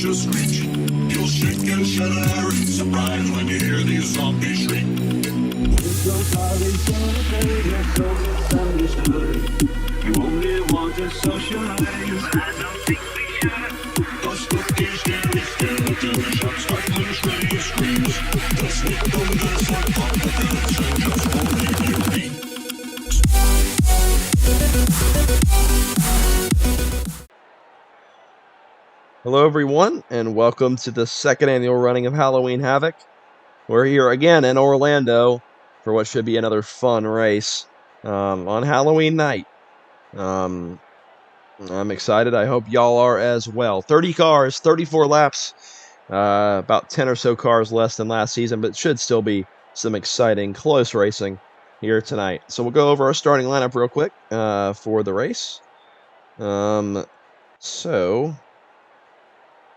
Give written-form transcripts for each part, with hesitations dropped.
monstrous screech. You'll shake and shudder in surprise when you hear these zombies shriek. We're so sorry, so afraid, you're so misunderstood. You only want to socialize. I don't think we should. The spooky, scary skeleton shouts, startling, shrilly screams. The sneak from the sarcophagus and just won't leave you be. Hello everyone, and welcome to the second annual running of Halloween Havoc. We're here again in Orlando for what should be another fun race on Halloween night. I'm excited. I hope y'all are as well. 30 cars, 34 laps, about 10 or so cars less than last season, but it should still be some exciting, close racing here tonight. So we'll go over our starting lineup real quick for the race.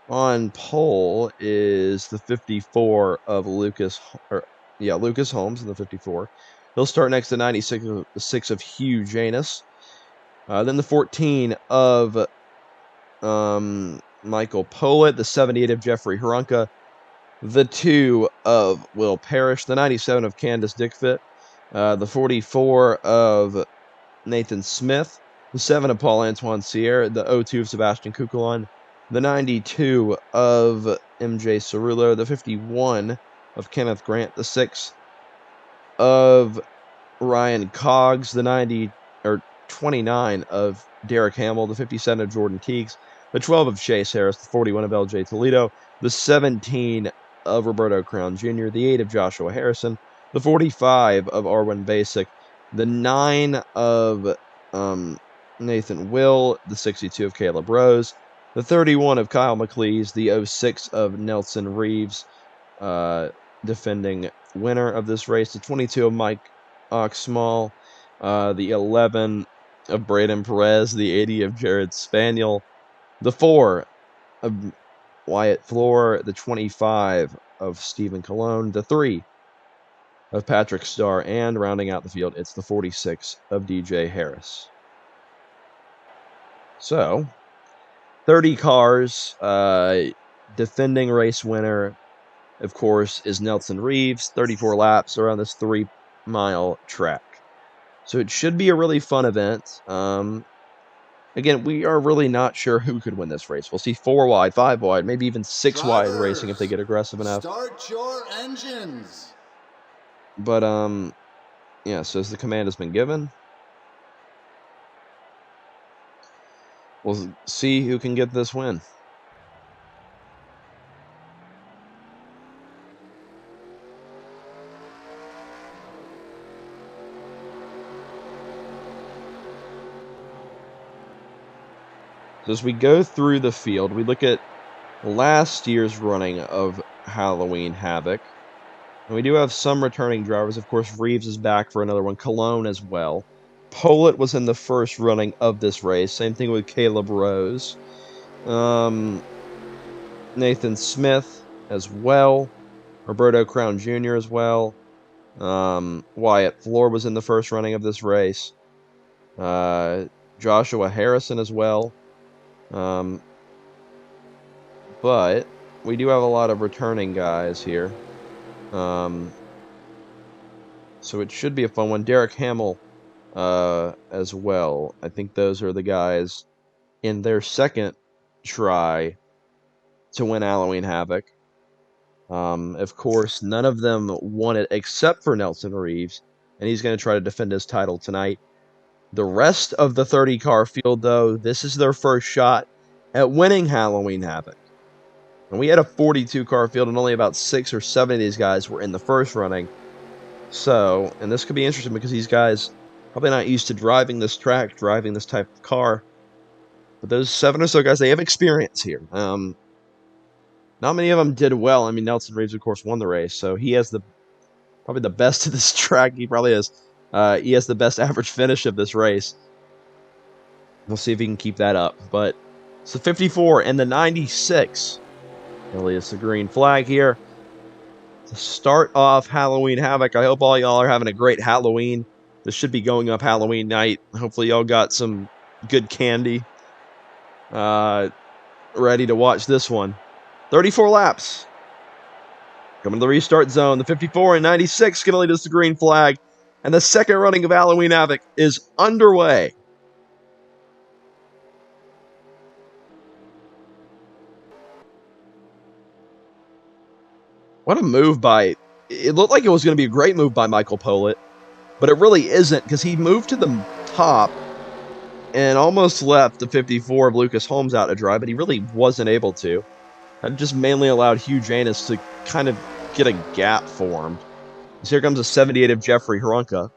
On pole is the 54 of Lucas Holmes in the 54. He'll start next to 96 of Hugh Janus. Then the 14 of Michael Pollitt, the 78 of Jeffrey Hronka, the 2 of Will Parrish, the 97 of Candace Dickfit, the 44 of Nathan Smith, the 7 of Paul Antoine Sierra, the 02 of Sebastian Kukulon, the 92 of MJ Cerullo, the 51 of Kenneth Grant, the 6 of Ryan Coggs, the 29 of Derek Hamill, the 57 of Jordan Teagues, the 12 of Chase Harris, the 41 of LJ Toledo, the 17 of Roberto Crown Jr., the 8 of Joshua Harrison, the 45 of Arwen Basic, the 9 of Nathan Will, the 62 of Caleb Rose, the 31 of Kyle McLeese, the 06 of Nelson Reeves, defending winner of this race, the 22 of Mike Oxmall, the 11 of Braden Perez, the 80 of Jared Spaniel, the 4 of Wyatt Floor, the 25 of Stephen Colon, the 3 of Patrick Starr, and rounding out the field, it's the 46 of DJ Harris. So, 30 cars, defending race winner, of course, is Nelson Reeves, 34 laps around this 3-mile track. So it should be a really fun event. Again, we are really not sure who could win this race. We'll see 4 wide, 5 wide, maybe even 6 wide racing if they get aggressive enough. Start your engines. But, yeah, so as the command has been given, we'll see who can get this win. So as we go through the field, we look at last year's running of Halloween Havoc. And we do have some returning drivers. Of course, Reeves is back for another one. Cologne as well. Pollitt was in the first running of this race. Same thing with Caleb Rose. Nathan Smith as well. Roberto Crown Jr. as well. Wyatt Floor was in the first running of this race. Joshua Harrison as well. But we do have a lot of returning guys here. So it should be a fun one. Derek Hamill as well. I think those are the guys in their second try to win Halloween Havoc. Of course, none of them won it except for Nelson Reeves, and he's going to try to defend his title tonight. The rest of the 30-car field, though, this is their first shot at winning Halloween Havoc. And we had a 42-car field, and only about 6 or 7 of these guys were in the first running. So, and this could be interesting because these guys probably not used to driving this track, driving this type of car. But those 7 or so guys, they have experience here. Not many of them did well. I mean, Nelson Reeves, of course, won the race, so he has probably the best of this track. He probably has. He has the best average finish of this race. We'll see if he can keep that up. But it's the 54 and the 96. Elias, the green flag here. To start off Halloween Havoc, I hope all y'all are having a great Halloween. This should be going up Halloween night. Hopefully y'all got some good candy ready to watch this one. 34 laps. Coming to the restart zone. The 54 and 96 going to lead us to green flag. And the second running of Halloween Havoc is underway. What a move by... It looked like it was going to be a great move by Michael Pollitt, but it really isn't, because he moved to the top and almost left the 54 of Lucas Holmes out to dry, but he really wasn't able to. That just mainly allowed Hugh Janus to kind of get a gap formed. So here comes a 78 of Jeffrey Hrunka.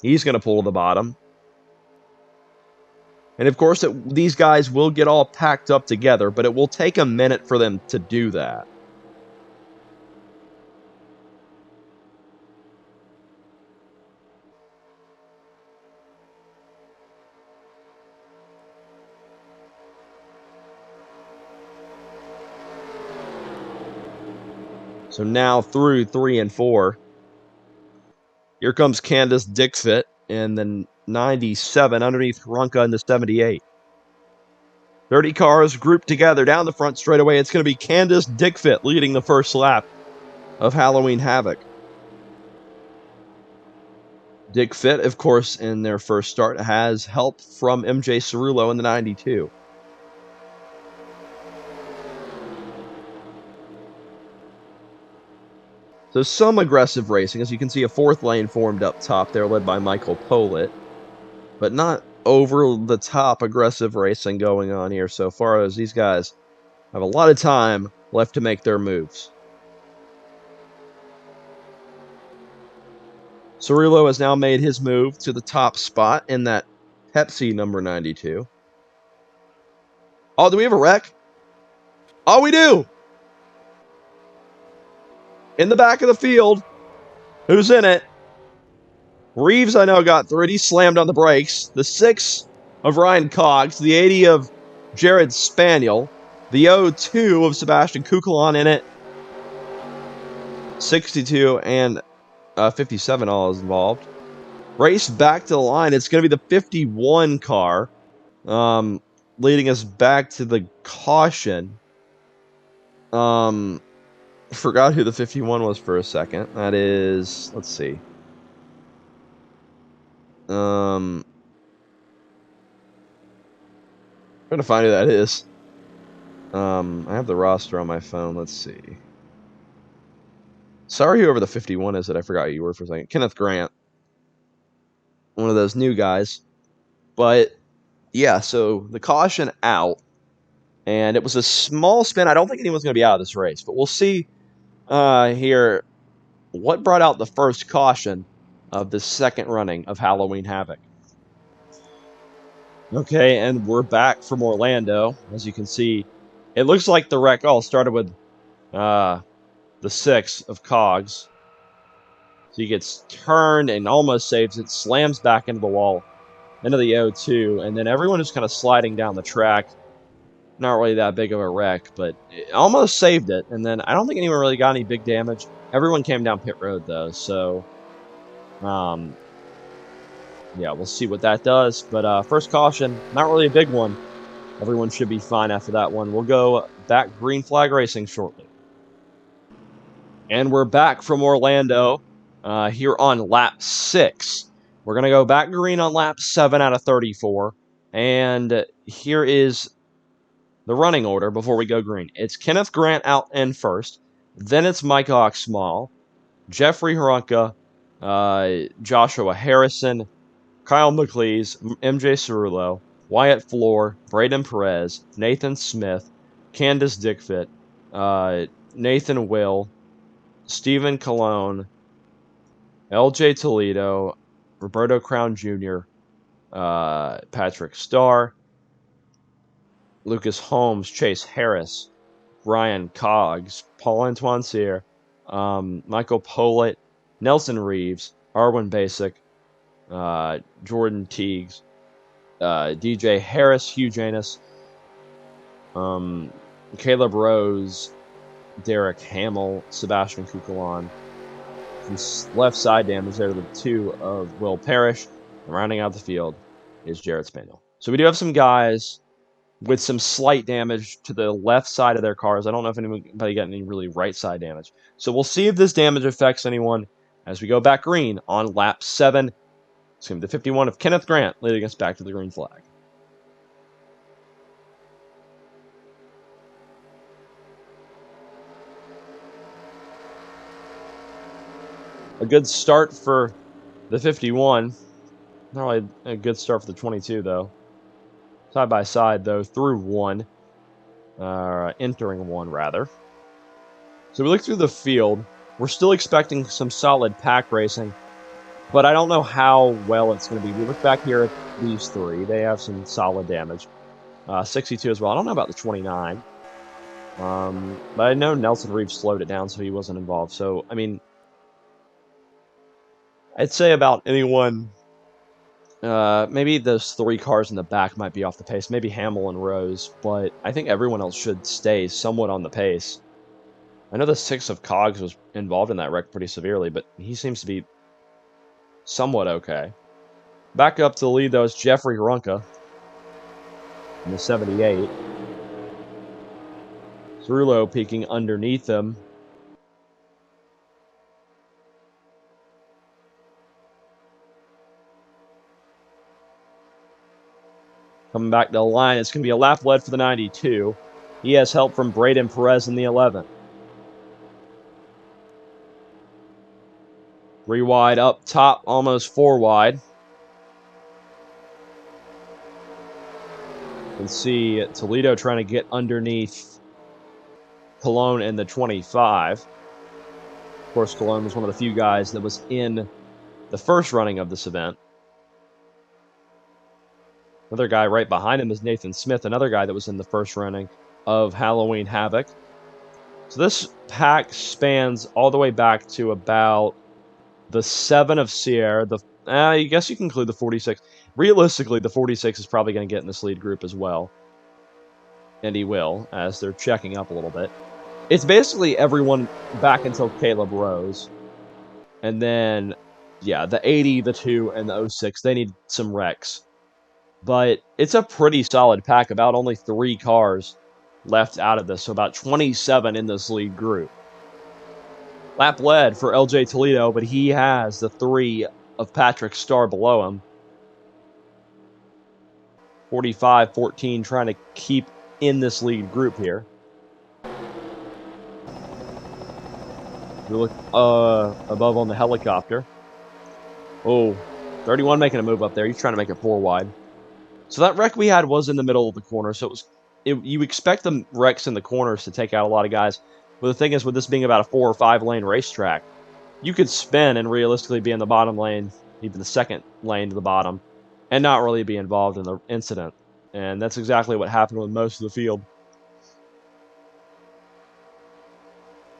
He's going to pull to the bottom. And of course, these guys will get all packed up together, but it will take a minute for them to do that. So now through 3 and 4. Here comes Candace Dickfit in the 97 underneath Hrunka in the 78. 30 cars grouped together down the front straightaway. It's going to be Candace Dickfit leading the first lap of Halloween Havoc. Dickfit, of course, in their first start, has help from MJ Cerullo in the 92. So some aggressive racing. As you can see, a fourth lane formed up top there, led by Michael Pollitt. But not over-the-top aggressive racing going on here so far, as these guys have a lot of time left to make their moves. Cerullo has now made his move to the top spot in that Pepsi number 92. Oh, do we have a wreck? Oh, we do! In the back of the field. Who's in it? Reeves, I know, got through it. He slammed on the brakes. The 6 of Ryan Cox. The 80 of Jared Spaniel. The 02 of Sebastian Kukulon in it. 62 and 57 all is involved. Race back to the line. It's going to be the 51 car. Leading us back to the caution. Forgot who the 51 was for a second. That is, let's see. Trying to find who that is. I have the roster on my phone. Let's see. Sorry, whoever the 51 is that I forgot who you were for a second. Kenneth Grant. One of those new guys. But, yeah, so the caution out. And it was a small spin. I don't think anyone's going to be out of this race. But we'll see here what brought out the first caution of the second running of Halloween Havoc. Okay, and we're back from Orlando. As you can see, it looks like the wreck all started with the 6 of Cogs. So he gets turned and almost saves it, slams back into the wall, into the 02, and then everyone is kind of sliding down the track. Not really that big of a wreck, but it almost saved it. And then I don't think anyone really got any big damage. Everyone came down pit road, though, so yeah, we'll see what that does. But first caution, not really a big one. Everyone should be fine after that one. We'll go back green flag racing shortly. And we're back from Orlando here on lap 6. We're going to go back green on lap 7 out of 34. And here is the running order before we go green. It's Kenneth Grant out in first. Then it's Mike Oxmall, Jeffrey Hrunka, Joshua Harrison, Kyle McLeese, MJ Cerullo, Wyatt Floor, Braden Perez, Nathan Smith, Candace Dickfit, Nathan Will, Stephen Colon, LJ Toledo, Roberto Crown Jr., Patrick Starr, Lucas Holmes, Chase Harris, Ryan Cogs, Paul-Antoine Cyr, Michael Pollitt, Nelson Reeves, Arwen Basic, Jordan Teagues, DJ Harris, Hugh Janus, Caleb Rose, Derek Hamill, Sebastian Kukulon. From left side damage there to the 2 of Will Parrish. And rounding out the field is Jared Spaniel. So we do have some guys with some slight damage to the left side of their cars. I don't know if anybody got any really right side damage. So we'll see if this damage affects anyone as we go back green on lap 7. It's going to be the 51 of Kenneth Grant leading us back to the green flag. A good start for the 51. Not really a good start for the 22, though. Side by side, though, through 1. Entering 1, rather. So we look through the field. We're still expecting some solid pack racing, but I don't know how well it's going to be. We look back here at these 3. They have some solid damage. 62 as well. I don't know about the 29. But I know Nelson Reeves slowed it down, so he wasn't involved. So, I mean, I'd say about anyone... maybe those 3 cars in the back might be off the pace. Maybe Hamill and Rose, but I think everyone else should stay somewhat on the pace. I know the 6 of Cogs was involved in that wreck pretty severely, but he seems to be somewhat okay. Back up to the lead, though, is Jeffrey Runka in the 78. Cerullo peeking underneath him. Coming back to the line, it's going to be a lap led for the 92. He has help from Braden Perez in the 11. 3 wide up top, almost 4 wide. You can see Toledo trying to get underneath Cologne in the 25. Of course, Cologne was one of the few guys that was in the first running of this event. Another guy right behind him is Nathan Smith, another guy that was in the first running of Halloween Havoc. So this pack spans all the way back to about the 7 of Sierra. I guess you can include the 46. Realistically, the 46 is probably going to get in this lead group as well. And he will, as they're checking up a little bit. It's basically everyone back until Caleb Rose. And then, yeah, the 80, the 2, and the 06, they need some wrecks. But it's a pretty solid pack. About only 3 cars left out of this. So about 27 in this lead group. Lap led for LJ Toledo, but he has the 3 of Patrick Starr below him. 45-14 trying to keep in this lead group here. We look above on the helicopter. Oh, 31 making a move up there. He's trying to make it 4 wide. So that wreck we had was in the middle of the corner, so you expect the wrecks in the corners to take out a lot of guys. But the thing is, with this being about a 4 or 5 lane racetrack, you could spin and realistically be in the bottom lane, even the second lane to the bottom, and not really be involved in the incident. And that's exactly what happened with most of the field.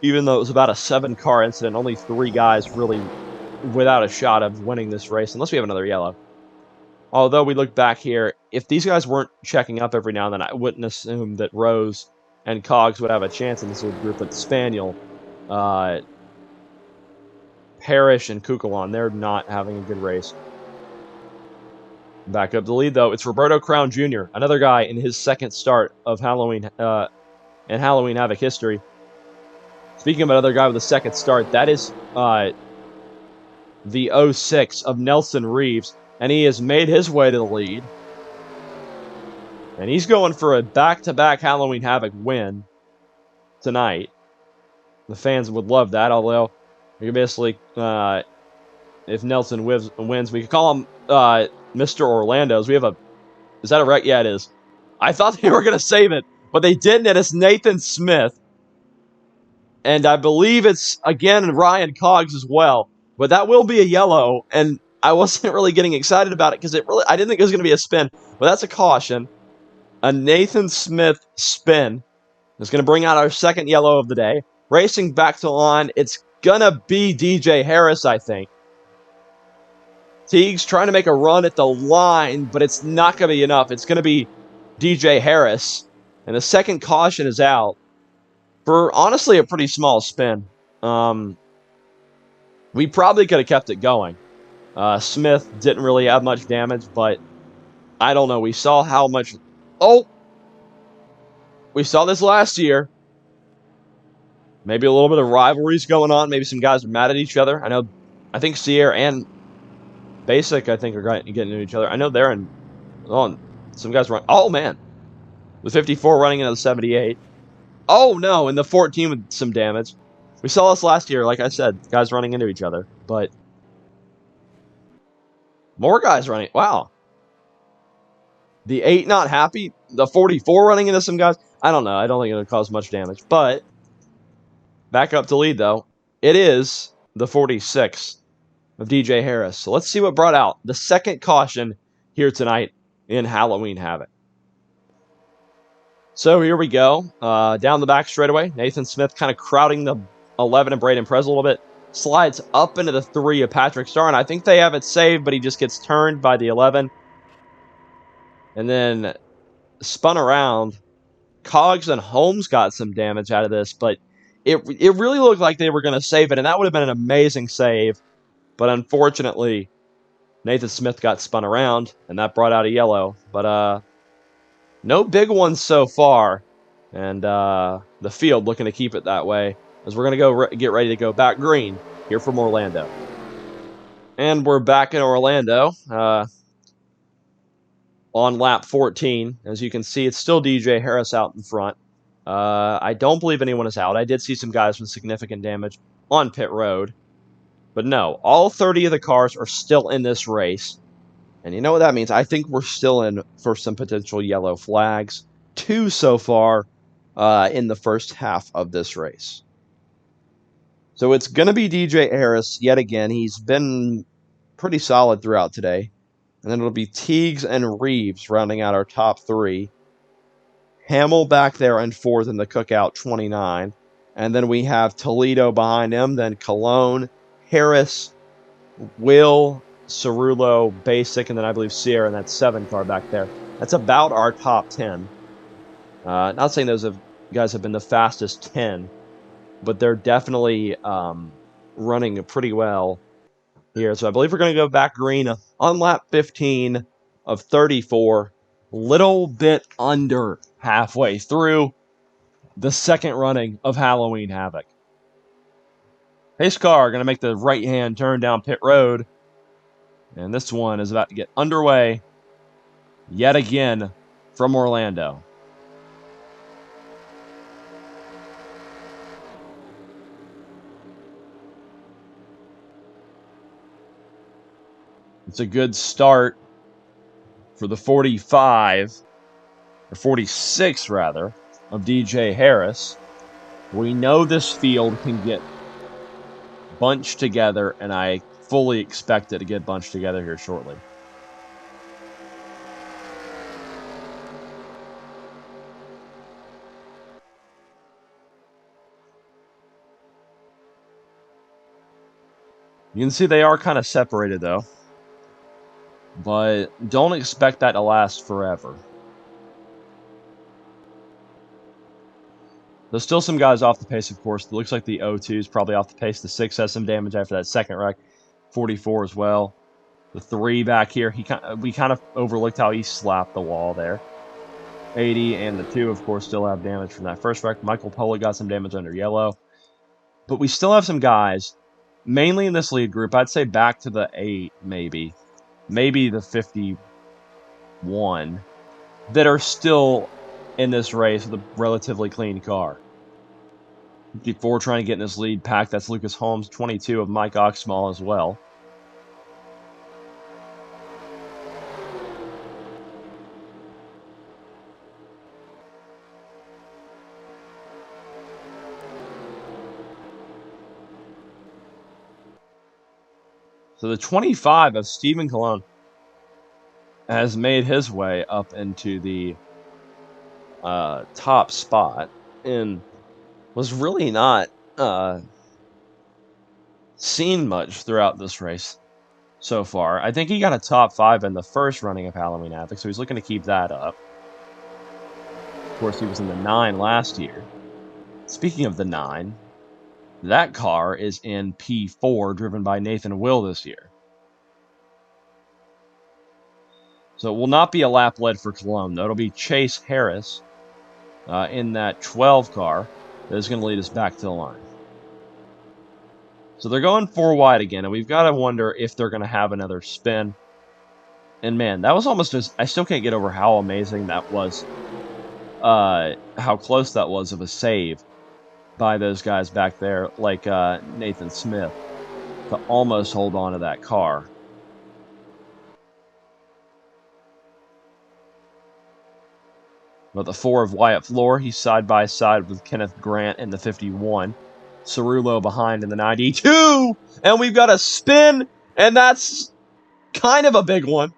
Even though it was about a 7-car incident, only 3 guys really without a shot of winning this race, unless we have another yellow. Although we look back here, if these guys weren't checking up every now and then, I wouldn't assume that Rose and Cogs would have a chance in this little group. But Spaniel, Parrish, and Kukulon, they're not having a good race. Back up the lead, though, it's Roberto Crown Jr., another guy in his second start of Halloween in Halloween Havoc history. Speaking of another guy with a second start, that is the 06 of Nelson Reeves, and he has made his way to the lead. And he's going for a back-to-back Halloween Havoc win tonight. The fans would love that, although you basically, if Nelson wins, we could call him Mr. Orlando's. We have a... Is that a wreck? Yeah, it is. I thought they were going to save it, but they didn't, and it's Nathan Smith. And I believe it's, again, Ryan Cogs as well. But that will be a yellow, and I wasn't really getting excited about it because I didn't think it was going to be a spin. But that's a caution. A Nathan Smith spin is going to bring out our second yellow of the day. Racing back to the line, it's going to be DJ Harris, I think. Teague's trying to make a run at the line, but it's not going to be enough. It's going to be DJ Harris. And the second caution is out for, honestly, a pretty small spin. We probably could have kept it going. Smith didn't really have much damage, but I don't know. We saw how much... Oh! we saw this last year. Maybe a little bit of rivalries going on. Maybe some guys are mad at each other. I think Sierra and Basic, I think, are getting into each other. I know they're on. Some guys run. Oh, man. The 54 running into the 78. Oh, no, and the 14 with some damage. We saw this last year, like I said, guys running into each other. But more guys running. Wow. The 8 not happy. The 44 running into some guys. I don't know. I don't think it'll cause much damage. But back up to lead, though. It is the 46 of DJ Harris. So let's see what brought out the second caution here tonight in Halloween Havoc. So here we go. Down the back straightaway. Nathan Smith kind of crowding the 11 and Braden Prez a little bit. Slides up into the 3 of Patrick Starr. And I think they have it saved, but he just gets turned by the 11. And then spun around. Cogs and Holmes got some damage out of this, but it really looked like they were going to save it, and that would have been an amazing save. But unfortunately, Nathan Smith got spun around, and that brought out a yellow. But no big ones so far, and the field looking to keep it that way, as we're going to get ready to go back green here from Orlando. And we're back in Orlando on lap 14. As you can see, it's still DJ Harris out in front. I don't believe anyone is out. I did see some guys with significant damage on pit road. But no, all 30 of the cars are still in this race. And you know what that means? I think we're still in for some potential yellow flags. 2 so far in the first half of this race. So it's going to be DJ Harris yet again. He's been pretty solid throughout today. And then it'll be Teagues and Reeves rounding out our top 3. Hamill back there in 4th in the Cookout, 29. And then we have Toledo behind him. Then Cologne, Harris, Will, Cerullo, Basic, and then I believe Sierra in that 7 car back there. That's about our top 10. Not saying those guys have been the fastest 10, but they're definitely running pretty well here. So I believe we're going to go back green on lap 15 of 34. Little bit under halfway through the second running of Halloween Havoc. Pace car going to make the right-hand turn down pit road. And this one is about to get underway yet again from Orlando. It's a good start for the 45, or 46 rather, of DJ Harris. We know this field can get bunched together, and I fully expect it to get bunched together here shortly. You can see they are kind of separated though. But don't expect that to last forever. There's still some guys off the pace, of course. It looks like the O2 is probably off the pace. The 6 has some damage after that second wreck. 44 as well. The 3 back here, we kind of overlooked how he slapped the wall there. 80 and the 2, of course, still have damage from that first wreck. Michael Pola got some damage under yellow. But we still have some guys, mainly in this lead group. I'd say back to the 8, maybe. Maybe the 51, that are still in this race with a relatively clean car. 54 trying to get in this lead pack. That's Lucas Holmes. 22 of Mike Oxmall as well. So the 25 of Stephen Cologne has made his way up into the top spot and was really not seen much throughout this race so far. I think he got a top 5 in the first running of Halloween Havoc, so he's looking to keep that up. Of course, he was in the 9 last year. Speaking of the 9, that car is in P4, driven by Nathan Will this year. So it will not be a lap led for Cologne, though. It'll be Chase Harris in that 12 car that is going to lead us back to the line. So they're going 4 wide again, and we've got to wonder if they're going to have another spin. And man, that was almost just... I still can't get over how amazing that was. How close that was of a save by those guys back there, like Nathan Smith, to almost hold on to that car. But the 4 of Wyatt Floor, he's side by side with Kenneth Grant in the 51. Cerullo behind in the 92! And we've got a spin, and that's kind of a big one.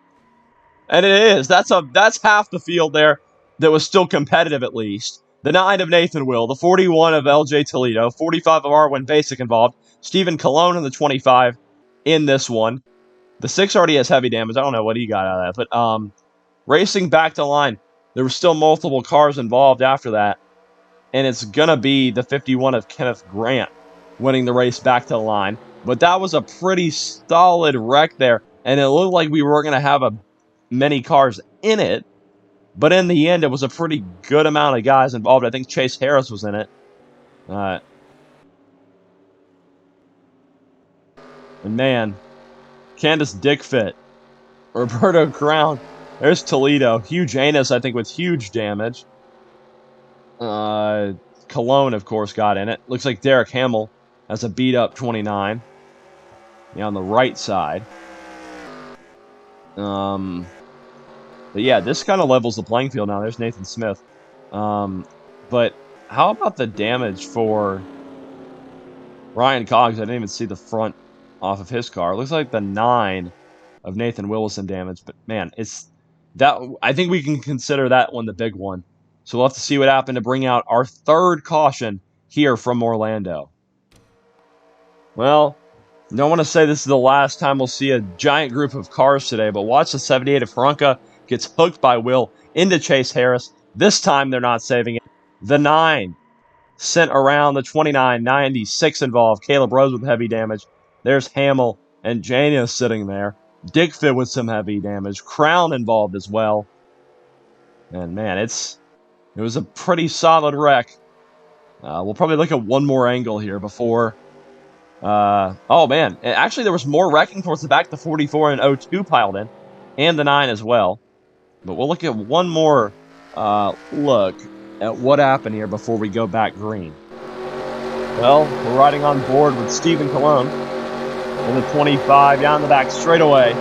And it is. That's half the field there that was still competitive at least. The 9 of Nathan Will, the 41 of LJ Toledo, 45 of Arwen Basic involved, Stephen Colon in the 25 in this one. The 6 already has heavy damage. I don't know what he got out of that. But racing back to line, there were still multiple cars involved after that. And it's going to be the 51 of Kenneth Grant winning the race back to the line. But that was a pretty solid wreck there. And it looked like we were going to have many cars in it. But in the end, it was a pretty good amount of guys involved. I think Chase Harris was in it. And man, Candace Dickfit, Roberto Crown, there's Toledo. Huge anus, I think, with huge damage. Cologne, of course, got in it. Looks like Derek Hamill has a beat-up 29. Yeah, on the right side. But yeah, this kind of levels the playing field now. There's Nathan Smith. But how about the damage for Ryan Cogs? I didn't even see the front off of his car. It looks like the 9 of Nathan Willison damage. But man, it's that. I think we can consider that one the big one. So we'll have to see what happened to bring out our 3rd caution here from Orlando. Well, I don't want to say this is the last time we'll see a giant group of cars today, but watch the 78 of Franca gets hooked by Will into Chase Harris. This time they're not saving it. The 9 sent around the 29, 96 involved. Caleb Rose with heavy damage. There's Hamill and Janus sitting there. Dickfit with some heavy damage. Crown involved as well. And man, it was a pretty solid wreck. We'll probably look at one more angle here before... oh man, actually there was more wrecking towards the back. The 44 and 02 piled in. And the 9 as well. But we'll look at one more look at what happened here before we go back green. Well, we're riding on board with Stephen Cologne in the 25 down the back straightaway.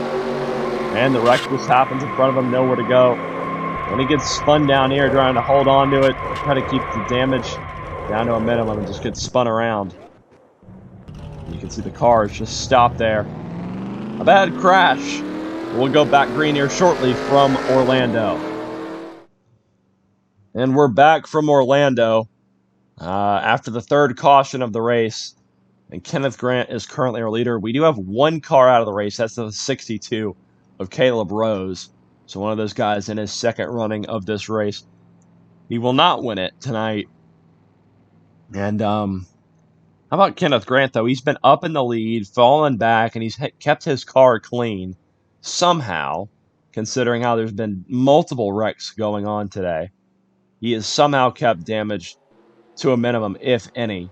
And the wreck just happens in front of him, nowhere to go. And he gets spun down here, trying to hold on to it, try to keep the damage down to a minimum and just get spun around. You can see the cars just stop there. A bad crash. We'll go back green here shortly from Orlando. And we're back from Orlando after the 3rd caution of the race. And Kenneth Grant is currently our leader. We do have one car out of the race. That's the 62 of Caleb Rose. So one of those guys in his 2nd running of this race. He will not win it tonight. And how about Kenneth Grant, though? He's been up in the lead, fallen back, and he's kept his car clean somehow, considering how there's been multiple wrecks going on today. He has somehow kept damage to a minimum, if any.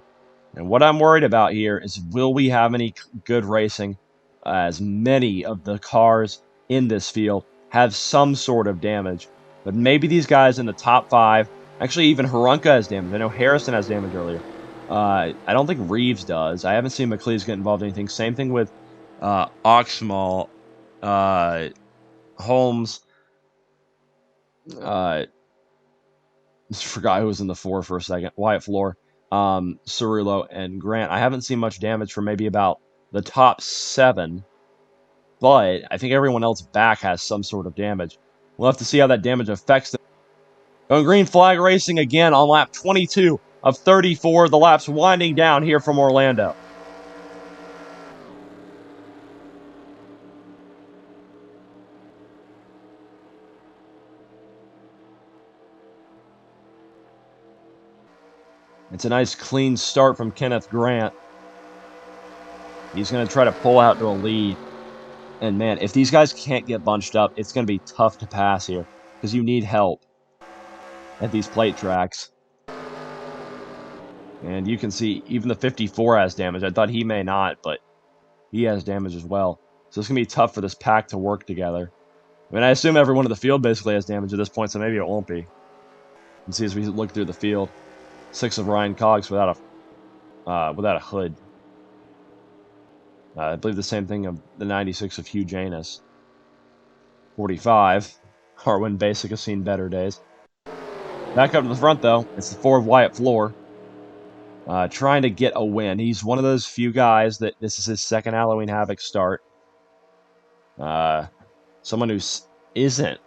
And what I'm worried about here is, will we have any good racing as many of the cars in this field have some sort of damage? But maybe these guys in the top 5, actually even Harunka has damage. I know Harrison has damage earlier. I don't think Reeves does. I haven't seen McLeese get involved in anything. Same thing with Oxmal, Holmes. Just forgot who was in the 4 for a second. Wyatt Floor, Cerullo, and Grant. I haven't seen much damage from maybe about the top 7. But I think everyone else back has some sort of damage. We'll have to see how that damage affects them. Going green flag racing again on lap 22 of 34. The lap's winding down here from Orlando. It's a nice clean start from Kenneth Grant. He's going to try to pull out to a lead. And man, if these guys can't get bunched up, it's going to be tough to pass here because you need help. at these plate tracks. And you can see even the 54 has damage. I thought he may not, but he has damage as well. So it's going to be tough for this pack to work together. I mean, I assume everyone in the field basically has damage at this point, so maybe it won't be. And see as we look through the field. 6 of Ryan Cogs without a hood. I believe the same thing of the 96 of Hugh Janus. 45. Harwin Basic has seen better days. Back up to the front, though. It's the 4 of Wyatt Floor. Trying to get a win. He's one of those few guys that this is his second Halloween Havoc start. Someone who isn't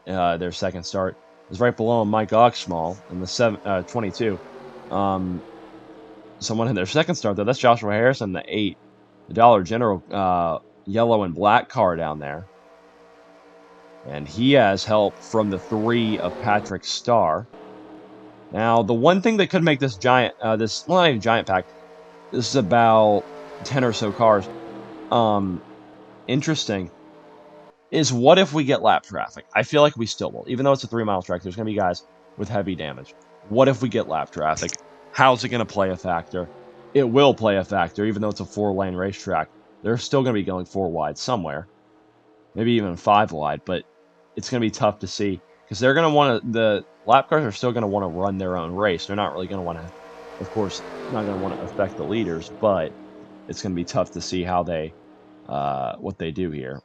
their second start is right below him, Mike Oxschmall in the 22. Someone in their second start, though, that's Joshua Harrison, the 8. The Dollar General yellow and black car down there. And he has help from the 3 of Patrick Starr. Now, the one thing that could make this giant, well, not even giant pack, this is about 10 or so cars, interesting, is what if we get lap traffic? I feel like we still will. Even though it's a 3-mile track, there's going to be guys with heavy damage. What if we get lap traffic? How's it going to play a factor? It will play a factor, even though it's a 4-lane racetrack. They're still going to be going 4 wide somewhere. Maybe even 5 wide, but it's going to be tough to see. Because they're going to want to, the lap cars are still going to want to run their own race. They're not really going to want to, of course, not going to want to affect the leaders, but it's going to be tough to see how they, what they do here.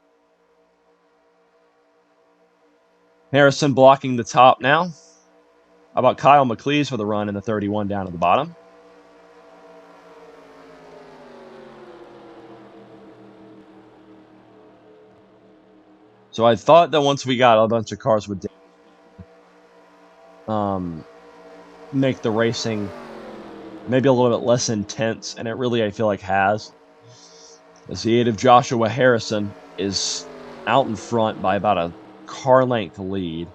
Harrison blocking the top now. How about Kyle McLeese for the run in the 31 down at the bottom? So I thought that once we got a bunch of cars with make the racing maybe a little bit less intense, and it really, I feel like, has. As the 8 of Joshua Harrison is out in front by about a car length lead.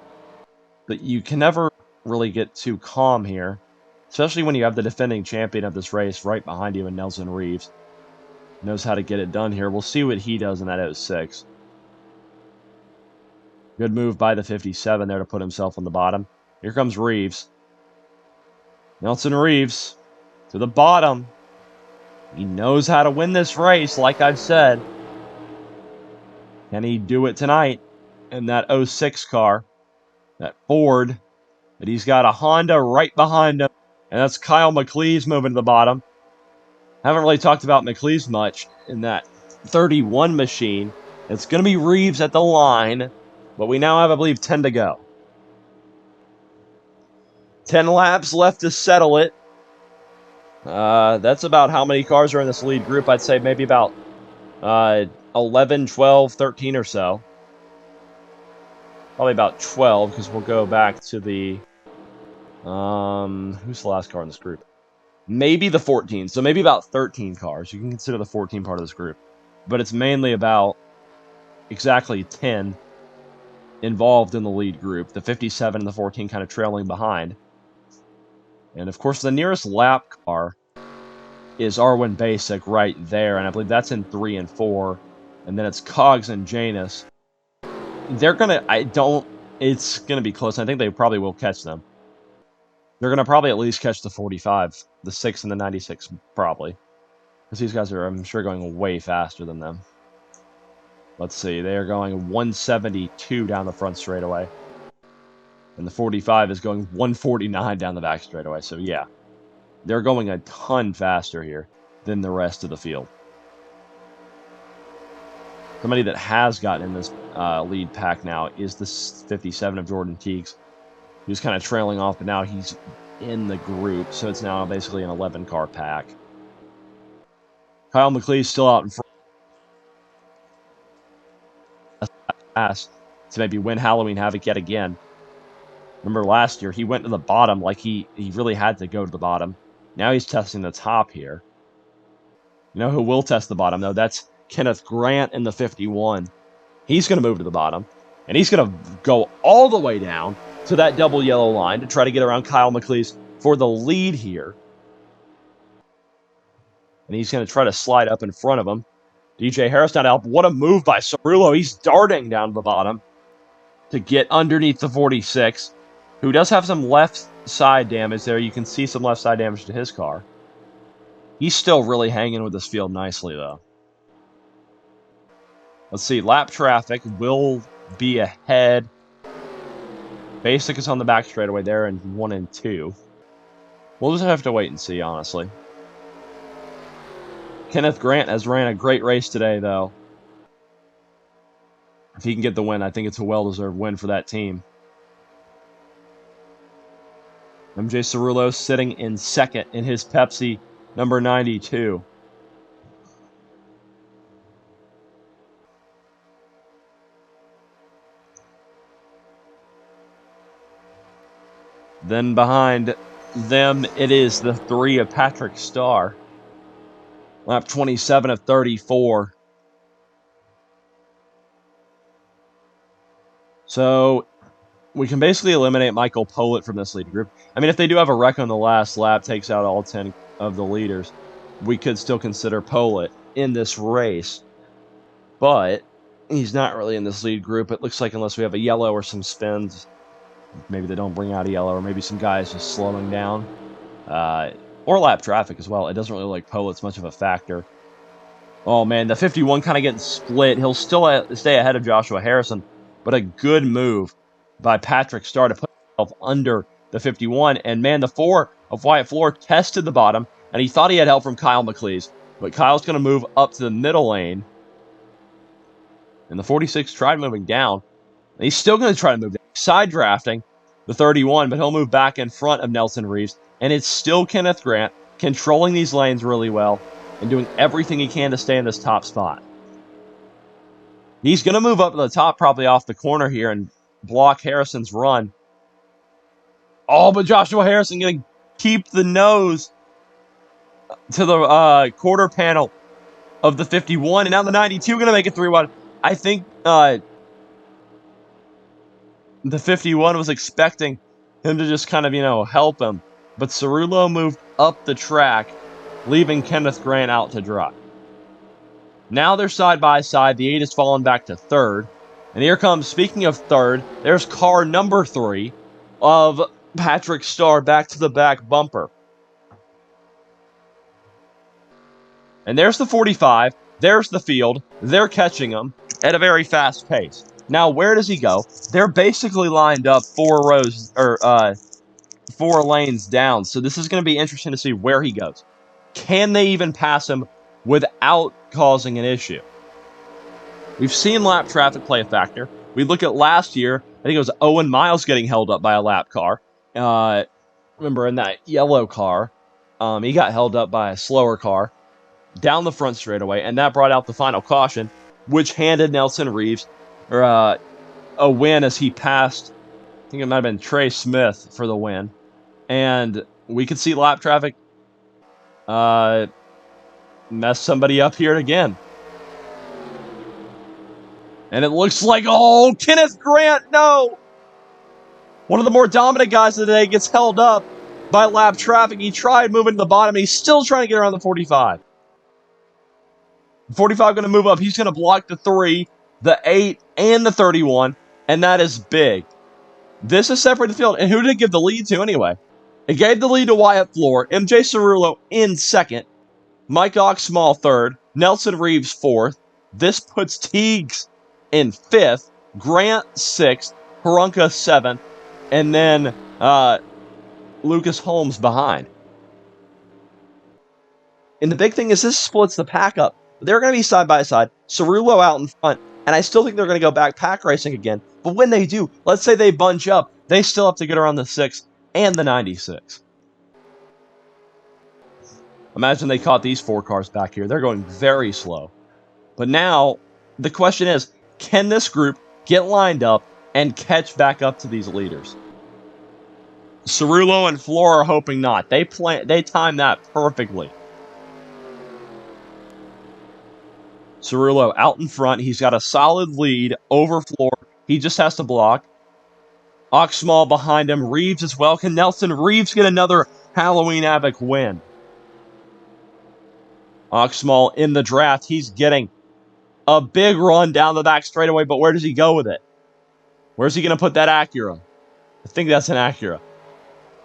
But you can never really get too calm here, especially when you have the defending champion of this race right behind you in Nelson Reeves. Knows how to get it done here. We'll see what he does in that 06. Good move by the 57 there to put himself on the bottom. Here comes Reeves. Nelson Reeves to the bottom. He knows how to win this race, like I've said. Can he do it tonight in that 06 car? That Ford. But he's got a Honda right behind him. And that's Kyle McLeese moving to the bottom. Haven't really talked about McLeese much in that 31 machine. It's going to be Reeves at the line. But we now have, I believe, 10 to go. 10 laps left to settle it. That's about how many cars are in this lead group. I'd say maybe about 11, 12, 13 or so. Probably about 12, because we'll go back to the... who's the last car in this group? Maybe the 14. So maybe about 13 cars. You can consider the 14 part of this group. But it's mainly about exactly 10 involved in the lead group. The 57 and the 14 kind of trailing behind. And of course, the nearest lap car is Arwin Basic right there. And I believe that's in 3 and 4. And then it's Cogs and Janus. They're going to... It's going to be close. I think they probably will catch them. They're going to probably at least catch the 45. The 6 and the 96, probably. Because these guys are, I'm sure, going way faster than them. Let's see. They are going 172 down the front straightaway. And the 45 is going 149 down the back straightaway. So, yeah. They're going a ton faster here than the rest of the field. Somebody that has gotten in this lead pack now is the 57 of Jordan Teagues. He was kind of trailing off, but now he's in the group. So it's now basically an 11-car pack. Kyle McLeese still out in front. To maybe win Halloween Havoc yet again. Remember last year, he went to the bottom like he really had to go to the bottom. Now he's testing the top here. You know who will test the bottom, though? That's Kenneth Grant in the 51. He's going to move to the bottom. And he's going to go all the way down to that double yellow line to try to get around Kyle McLeese for the lead here. And he's going to try to slide up in front of him. DJ Harris not out. What a move by Cerullo. He's darting down to the bottom to get underneath the 46. who does have some left side damage there. You can see some left side damage to his car. He's still really hanging with this field nicely, though. Let's see. Lap traffic will be ahead. Basic is on the back straightaway there in 1 and 2. We'll just have to wait and see, honestly. Kenneth Grant has ran a great race today, though. If he can get the win, I think it's a well-deserved win for that team. MJ Cerullo sitting in second in his Pepsi number 92. Then behind them, it is the 3 of Patrick Starr. Lap 27 of 34. So we can basically eliminate Michael Pollitt from this lead group. I mean, if they do have a wreck on the last lap, takes out all 10 of the leaders, we could still consider Pollitt in this race. But he's not really in this lead group. It looks like unless we have a yellow or some spins, maybe they don't bring out a yellow, or maybe some guys just slowing down. Or lap traffic as well. It doesn't really look like Pollitt's much of a factor. Oh, man, the 51 kind of getting split. He'll still stay ahead of Joshua Harrison, but a good move by Patrick Starr to put himself under the 51. And, man, the 4 of Wyatt Floor tested the bottom, and he thought he had help from Kyle McLeese. But Kyle's going to move up to the middle lane. And the 46 tried moving down. And he's still going to try to move down. Side drafting the 31, but he'll move back in front of Nelson Reeves. And it's still Kenneth Grant controlling these lanes really well and doing everything he can to stay in this top spot. He's going to move up to the top, probably off the corner here, and block Harrison's run. Oh, but Joshua Harrison going to keep the nose to the quarter panel of the 51. And now the 92 going to make it 3-1. I think the 51 was expecting him to just kind of, help him. But Cerullo moved up the track, leaving Kenneth Grant out to dry. Now they're side by side. The 8 has fallen back to 3rd. And here comes, speaking of 3rd, there's car number 3 of Patrick Starr back to the back bumper. And there's the 45. There's the field. They're catching him at a very fast pace. Now, where does he go? They're basically lined up 4 rows, or 4 lanes down. So this is going to be interesting to see where he goes. Can they even pass him without causing an issue? We've seen lap traffic play a factor. We look at last year, I think it was Owen Miles getting held up by a lap car. Remember, in that yellow car, he got held up by a slower car down the front straightaway, and that brought out the final caution, which handed Nelson Reeves a win as he passed, I think it might have been Trey Smith for the win. And we could see lap traffic mess somebody up here again. And it looks like, oh, Kenneth Grant, no! One of the more dominant guys of the day gets held up by lap traffic. He tried moving to the bottom, and he's still trying to get around the 45. 45 going to move up. He's going to block the 3, the 8, and the 31, and that is big. This has separated the field. And who did it give the lead to anyway? It gave the lead to Wyatt Floor, MJ Cerullo in 2nd, Mike Oxmall 3rd, Nelson Reeves 4th. This puts Teagues in 5th, Grant 6th, Harunka 7th, and then Lucas Holmes behind. And the big thing is this splits the pack up. They're going to be side by side, Cerullo out in front, and I still think they're going to go back pack racing again. But when they do, let's say they bunch up, they still have to get around the 6 and the 96. Imagine they caught these 4 cars back here. They're going very slow. But now, the question is, can this group get lined up and catch back up to these leaders? Cerullo and Floor are hoping not. They time that perfectly. Cerullo out in front. He's got a solid lead over Floor. He just has to block. Oxmall behind him. Reeves as well. Can Nelson Reeves get another Halloween Havoc win? Oxmall in the draft. He's getting a big run down the back straightaway, but where does he go with it? Where's he going to put that Acura? I think that's an Acura.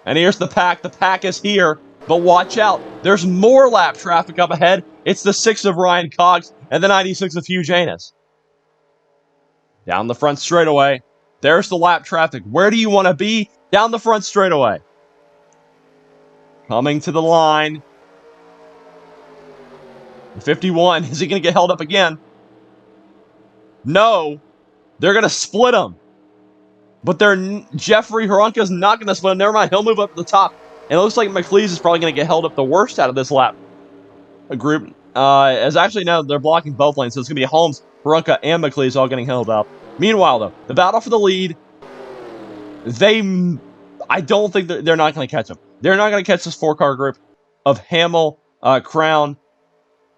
And here's the pack. The pack is here. But watch out. There's more lap traffic up ahead. It's the 6 of Ryan Cox and the 96 of Hugh Janus. Down the front straightaway. There's the lap traffic. Where do you want to be? Down the front straightaway. Coming to the line. 51. Is he going to get held up again? No. They're going to split him. But Jeffrey Haronka's not going to split him. Never mind. He'll move up to the top. And it looks like McLeese is probably going to get held up the worst out of this lap group. As actually now they're blocking both lanes. So it's going to be Holmes, Haronka, and McLeese all getting held up. Meanwhile, though, the battle for the lead. I don't think they're not going to catch him. They're not going to catch this 4-car group of Hamill, Crown,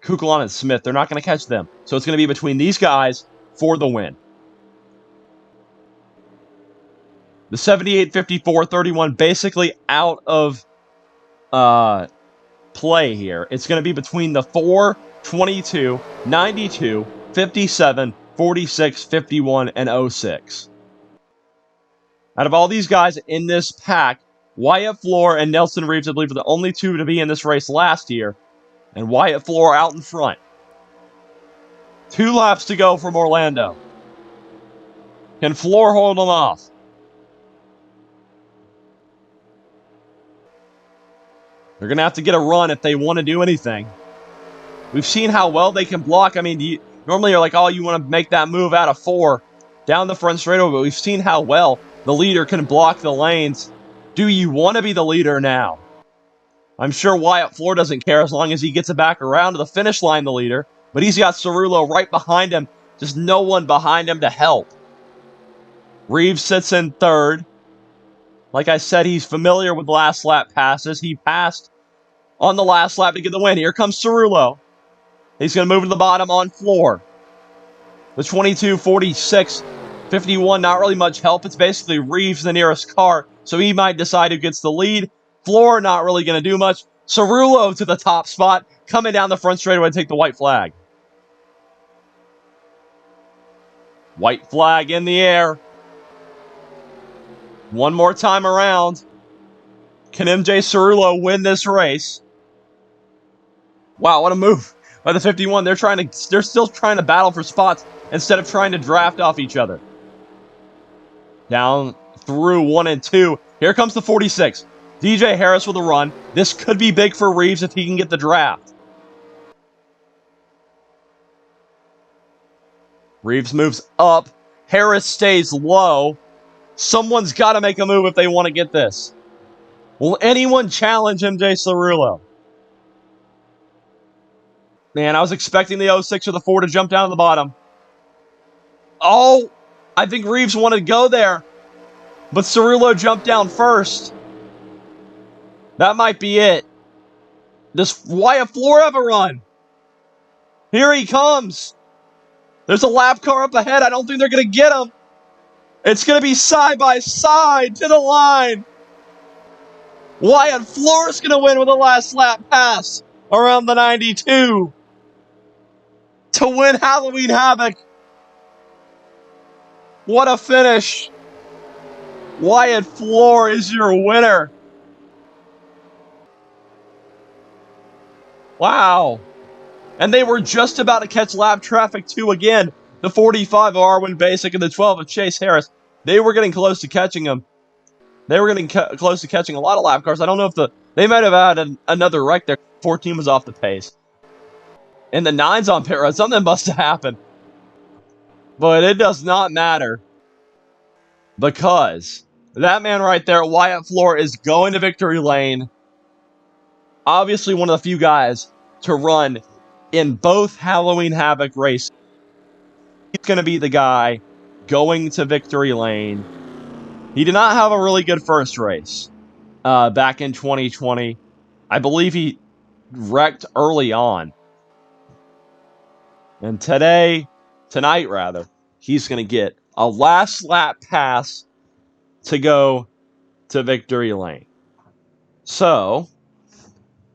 Kukulon, and Smith. They're not going to catch them. So it's going to be between these guys for the win. The 78, 54, 31 basically out of play here. It's going to be between the 4, 22, 92, 57, 46, 51, and 06. Out of all these guys in this pack, Wyatt Floor and Nelson Reeves, I believe, are the only two to be in this race last year. And Wyatt Floor out in front. 2 laps to go from Orlando. Can Floor hold them off? They're going to have to get a run if they want to do anything. We've seen how well they can block. I mean, normally you're like, oh, you want to make that move out of 4 down the front straightaway, but we've seen how well the leader can block the lanes. Do you want to be the leader now? I'm sure Wyatt Floor doesn't care as long as he gets it back around to the finish line, the leader. But he's got Cerullo right behind him. Just no one behind him to help. Reeves sits in 3rd. Like I said, he's familiar with last lap passes. He passed on the last lap to get the win. Here comes Cerullo. He's going to move to the bottom on Floor. The 22, 46, 51, not really much help. It's basically Reeves, the nearest car, so he might decide who gets the lead. Floor, not really going to do much. Cerullo to the top spot, coming down the front straightaway to take the white flag. White flag in the air. One more time around. Can MJ Cerullo win this race? Wow, what a move by the 51. They're still trying to battle for spots instead of trying to draft off each other. Down through 1 and 2. Here comes the 46. DJ Harris with a run. This could be big for Reeves if he can get the draft. Reeves moves up. Harris stays low. Someone's got to make a move if they want to get this. Will anyone challenge MJ Cerullo? Man, I was expecting the 06 or the 4 to jump down to the bottom. Oh, I think Reeves wanted to go there. But Cerullo jumped down first. That might be it. Does Wyatt Floor have a run? Here he comes. There's a lap car up ahead. I don't think they're going to get him. It's going to be side by side to the line. Wyatt Floor is going to win with a last lap pass around the 92 to win Halloween Havoc. What a finish. Wyatt Floor is your winner. Wow. And they were just about to catch lap traffic too again. The 45 of Arwin Basic and the 12 of Chase Harris. They were getting close to catching him. They were getting close to catching a lot of lap cars. I don't know if they might have had another wreck there. 14 was off the pace. And the 9's on pit road. Something must have happened. But it does not matter. Because that man right there, Wyatt Floor, is going to victory lane. Obviously one of the few guys to run in both Halloween Havoc races. He's going to be the guy going to victory lane. He did not have a really good first race back in 2020. I believe he wrecked early on. And tonight, he's going to get a last lap pass to go to victory lane. So,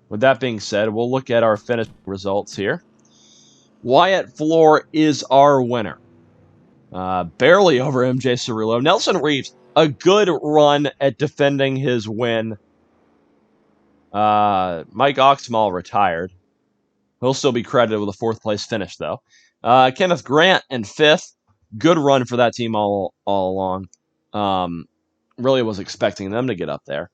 with that being said, we'll look at our finish results here. Wyatt Floor is our winner. Barely over MJ Cerullo. Nelson Reeves a good run at defending his win. Mike Oxmall retired. He'll still be credited with a 4th place finish, though. Kenneth Grant in 5th. Good run for that team all along. Really was expecting them to get up there.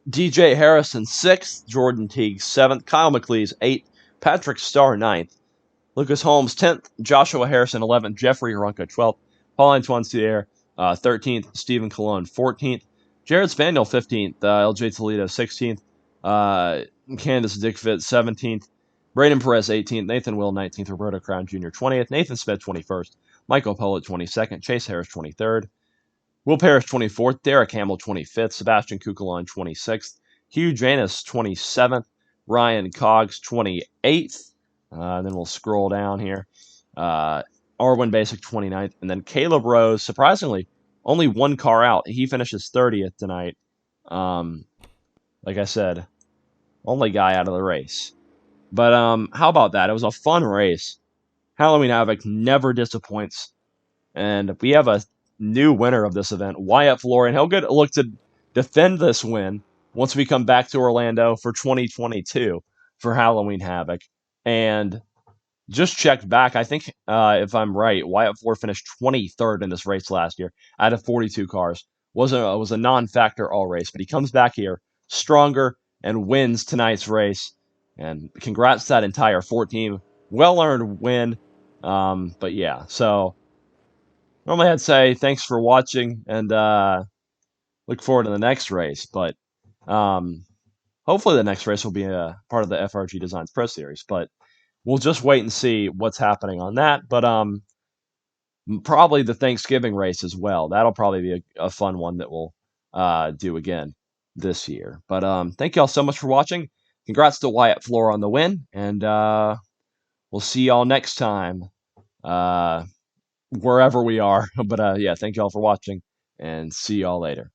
DJ Harrison 6th. Jordan Teague 7th. Kyle McLeese 8th. Patrick Starr 9th. Lucas Holmes 10th. Joshua Harrison 11th. Jeffrey Arunca 12th. Paul-Antoine Cier 13th. Stephen Colon 14th. Jared Spaniel 15th. LJ Toledo 16th. Candace Dickfit 17th. Braden Perez 18th. Nathan Will 19th. Roberto Crown Jr. 20th. Nathan Smith 21st. Michael Pollitt 22nd. Chase Harris 23rd. Will Parrish 24th. Derek Hamill 25th. Sebastian Kukulon 26th. Hugh Janus 27th. Ryan Cogs 28th. Then we'll scroll down here. Arwin Basic 29th. And then Caleb Rose, surprisingly, only 1 car out. He finishes 30th tonight. Like I said, only guy out of the race. But how about that? It was a fun race. Halloween Havoc never disappoints. And we have a new winner of this event, Wyatt Florian. He'll get a look to defend this win once we come back to Orlando for 2022 for Halloween Havoc. And just checked back. I think, if I'm right, Wyatt Floor finished 23rd in this race last year out of 42 cars. Was a non-factor all race, but he comes back here stronger and wins tonight's race. And congrats to that entire 14 well-earned win. But yeah, so normally I'd say thanks for watching and look forward to the next race. But hopefully the next race will be a part of the FRG Designs Pro Series. But we'll just wait and see what's happening on that. But probably the Thanksgiving race as well. That'll probably be a fun one that we'll do again this year. But thank y'all so much for watching. Congrats to Wyatt Floor on the win. And we'll see y'all next time. Wherever we are. But yeah, thank y'all for watching and see y'all later.